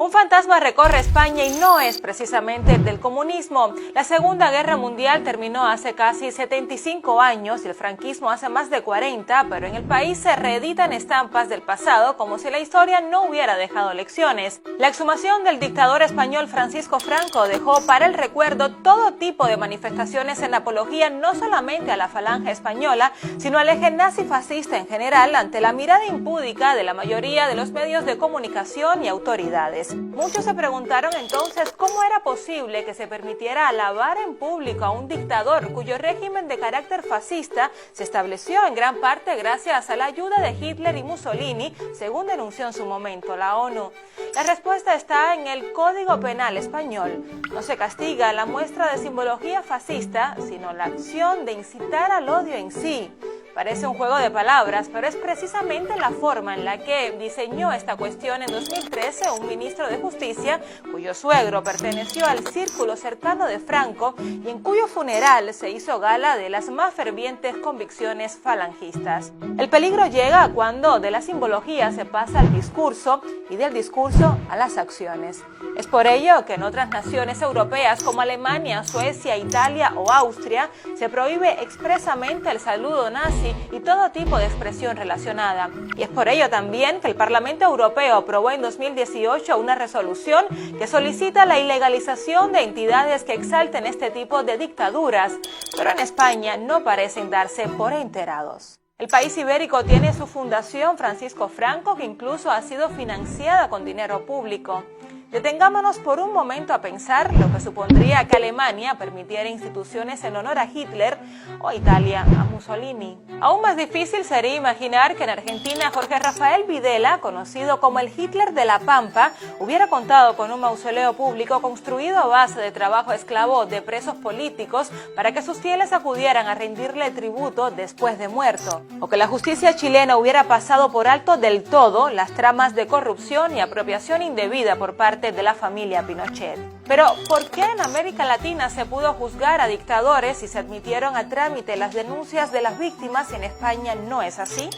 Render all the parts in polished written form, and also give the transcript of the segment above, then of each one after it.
Un fantasma recorre España y no es precisamente el del comunismo. La Segunda Guerra Mundial terminó hace casi 75 años y el franquismo hace más de 40, pero en el país se reeditan estampas del pasado como si la historia no hubiera dejado lecciones. La exhumación del dictador español Francisco Franco dejó para el recuerdo todo tipo de manifestaciones en apología no solamente a la falange española, sino al eje nazi-fascista en general ante la mirada impúdica de la mayoría de los medios de comunicación y autoridades. Muchos se preguntaron entonces cómo era posible que se permitiera alabar en público a un dictador cuyo régimen de carácter fascista se estableció en gran parte gracias a la ayuda de Hitler y Mussolini, según denunció en su momento la ONU. La respuesta está en el Código Penal español. No se castiga la muestra de simbología fascista, sino la acción de incitar al odio en sí. Parece un juego de palabras, pero es precisamente la forma en la que diseñó esta cuestión en 2013 un ministro de Justicia cuyo suegro perteneció al círculo cercano de Franco y en cuyo funeral se hizo gala de las más fervientes convicciones falangistas. El peligro llega cuando de la simbología se pasa al discurso y del discurso a las acciones. Es por ello que en otras naciones europeas como Alemania, Suecia, Italia o Austria se prohíbe expresamente el saludo nazi y todo tipo de expresión relacionada. Y es por ello también que el Parlamento Europeo aprobó en 2018 una resolución que solicita la ilegalización de entidades que exalten este tipo de dictaduras, pero en España no parecen darse por enterados. El país ibérico tiene su fundación Francisco Franco, que incluso ha sido financiada con dinero público. Detengámonos por un momento a pensar lo que supondría que Alemania permitiera instituciones en honor a Hitler o Italia a Mussolini. Aún más difícil sería imaginar que en Argentina Jorge Rafael Videla, conocido como el Hitler de la Pampa, hubiera contado con un mausoleo público construido a base de trabajo esclavo de presos políticos para que sus fieles acudieran a rendirle tributo después de muerto. O que la justicia chilena hubiera pasado por alto del todo las tramas de corrupción y apropiación indebida por parte de la familia Pinochet. Pero, ¿por qué en América Latina se pudo juzgar a dictadores y se admitieron a trámite las denuncias de las víctimas y en España no es así?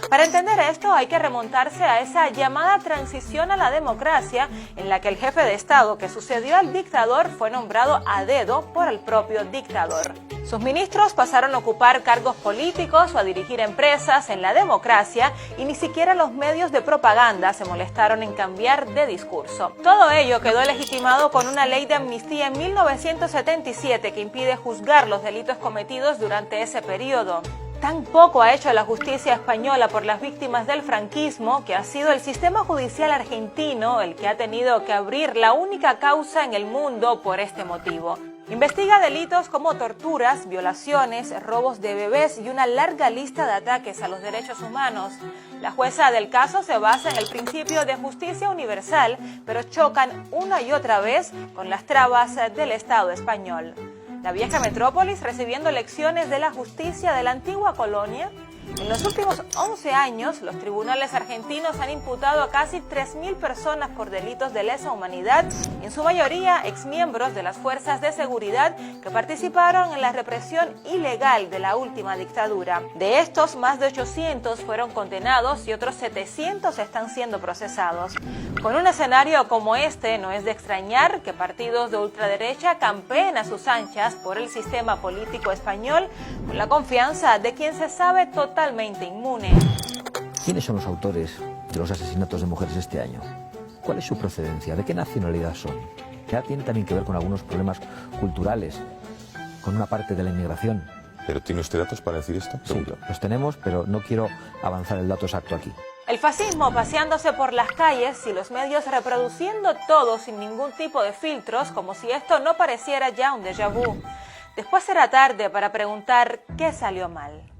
Para entender esto hay que remontarse a esa llamada transición a la democracia en la que el jefe de Estado que sucedió al dictador fue nombrado a dedo por el propio dictador. Sus ministros pasaron a ocupar cargos políticos o a dirigir empresas en la democracia y ni siquiera los medios de propaganda se molestaron en cambiar de discurso. Todo ello quedó legitimado con una ley de amnistía en 1977 que impide juzgar los delitos cometidos durante ese periodo. Tan poco ha hecho la justicia española por las víctimas del franquismo que ha sido el sistema judicial argentino el que ha tenido que abrir la única causa en el mundo por este motivo. Investiga delitos como torturas, violaciones, robos de bebés y una larga lista de ataques a los derechos humanos. La jueza del caso se basa en el principio de justicia universal, pero chocan una y otra vez con las trabas del Estado español. La vieja metrópolis recibiendo lecciones de la justicia de la antigua colonia. En los últimos 11 años, los tribunales argentinos han imputado a casi 3.000 personas por delitos de lesa humanidad, en su mayoría exmiembros de las fuerzas de seguridad que participaron en la represión ilegal de la última dictadura. De estos, más de 800 fueron condenados y otros 700 están siendo procesados. Con un escenario como este, no es de extrañar que partidos de ultraderecha campeen a sus anchas por el sistema político español con la confianza de quien se sabe totalmente inmune. ¿Quiénes son los autores de los asesinatos de mujeres este año? ¿Cuál es su procedencia? ¿De qué nacionalidad son? Que tiene también que ver con algunos problemas culturales, con una parte de la inmigración. ¿Pero tiene usted datos para decir esto? Sí, los tenemos, pero no quiero avanzar el dato exacto aquí. El fascismo paseándose por las calles y los medios reproduciendo todo sin ningún tipo de filtros, como si esto no pareciera ya un déjà vu. Después será tarde para preguntar qué salió mal.